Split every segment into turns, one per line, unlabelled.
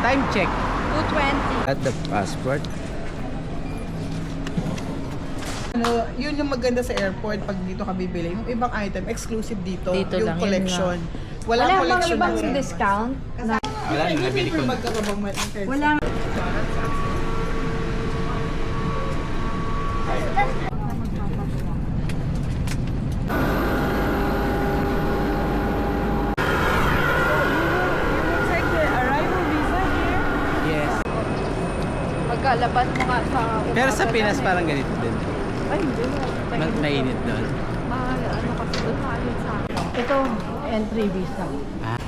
Time check.
2:20.
At the passport.
Ano, yun yung maganda sa airport pag dito ka bibili. Yung ibang item, exclusive dito.
Dito
yung
lang,
collection.
yun
Walang
Wala bang
collection
ibang
na
discount? Na,
Wala, nabili ko na.
wala.
Yes.
Pagkalabas mo nga sa
Pero sa
umaga
Pinas
na
parang ganito din.
Ay, hindi.
Mainit doon.
Mahal, ano kasi doon, mahal yun sa akin. Ito, entry visa.
Ah.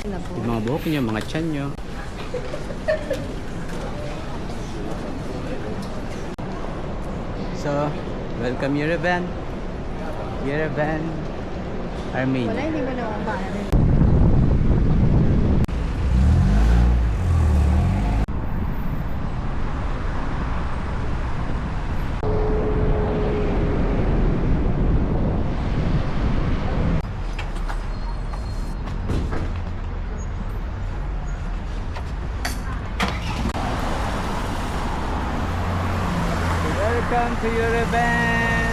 Na po.
Yung mga buhok nyo, mga tiyan nyo. So, welcome Yerevan. Yerevan, Armenia.
Wala, hindi mo naman ba rin.
Welcome to Yerevan.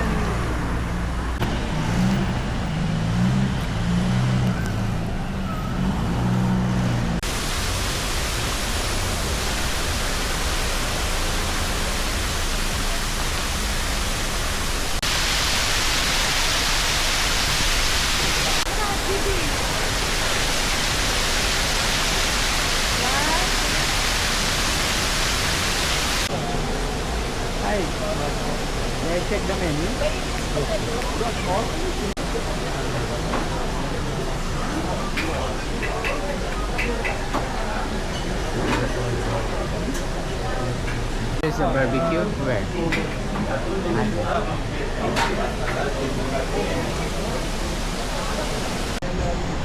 Hi. May I check the menu? There's a barbecue. Where?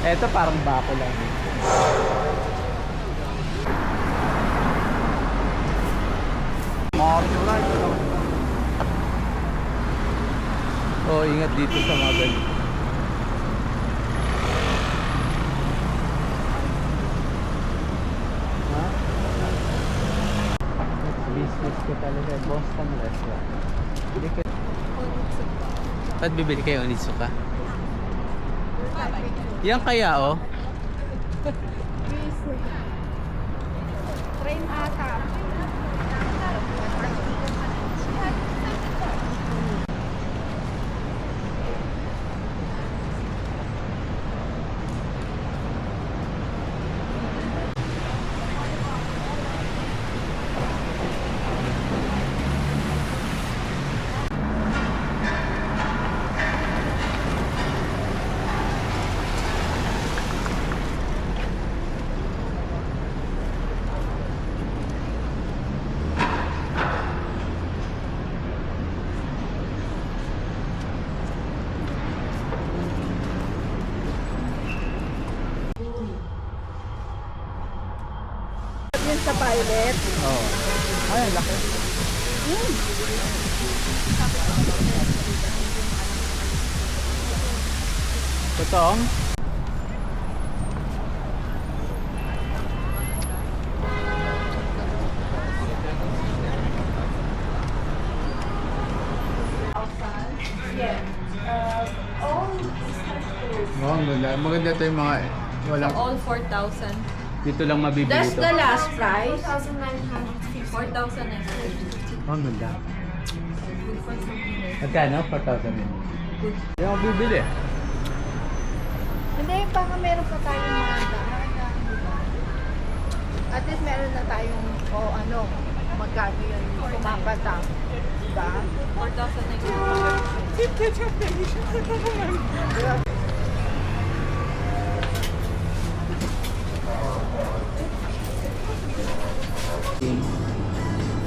Ito parang bako lang. Oh, ingat dito sa mga ganito. Ha? Business ko talaga. Boston restaurant. Bili ka. Ba't bibili kayo onitsuka? Yan kaya oh.
Train ata. Yun sa pilot.
Oh. Ay, laki. Totoong? Oh, ang ganda. Maganda ito yung mga walang
All 4,000.
dito lang mabibili
That's
ito.
the last price.
4,950.
Oh, ang ganda. Magkano? 4,000 yun. Hindi ako bibili.
Hindi, baka meron pa tayong mga daan. At least meron na tayong, magkano yun, kumapata. Diba?
4,950.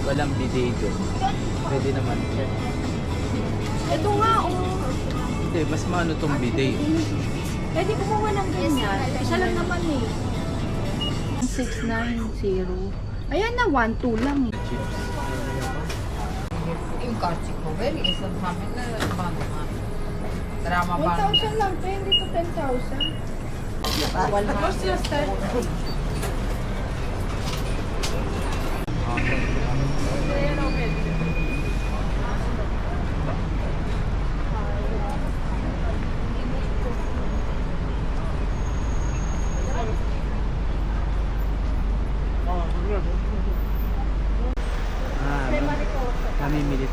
Walang bidet doon. Pwede naman.
Ito nga,
Hindi, mas maano tong bidet.
pwede kumuha ng ganyan. Isa lang naman eh. 690. Ayan na, 1,2 lang eh.
Chips.
Yung katsiko, very isang namin na drama ba?
1,000 lang, 20 to 10,000.
What's your start?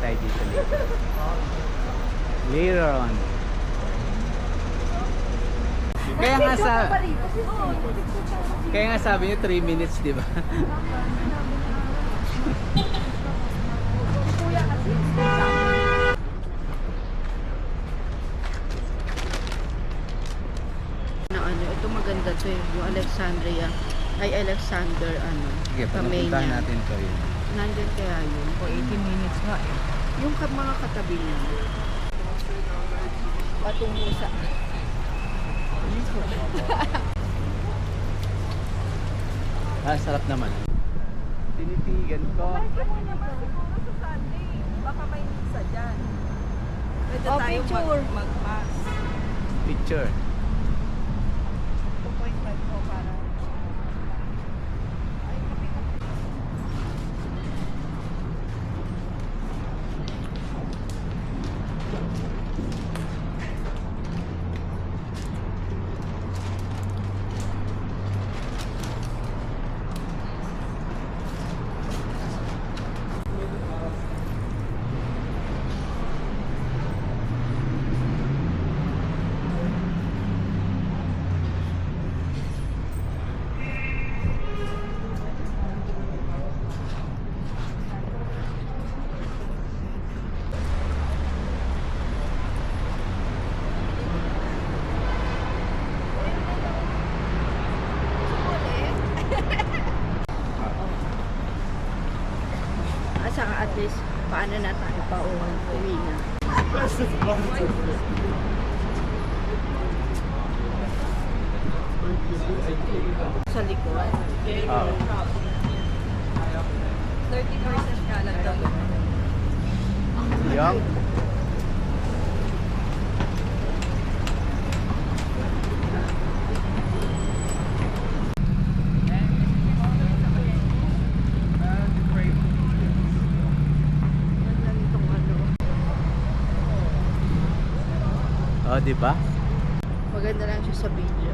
tayo dito later on. Kaya nga sabi niyo 3 minutes, di ba?
Ito maganda to yung Alexandria. Alexander,
Sige, pagpuntahan natin to yun.
Nandyan kaya yun.
For 18 minutes nga eh.
Yung mga katabi niya. Patungo sa...
Sarap naman. Tinitigan ko.
Baka may isa dyan. Pwede
Oh,
tayo
picture.
mag-max.
Picture.
2.5 ko para... Saka at least, paano na tayo uwi na. Sa likod.
Oh.
30% ka lang daw.
Yung? Oh, di ba?
Maganda lang siya sa video.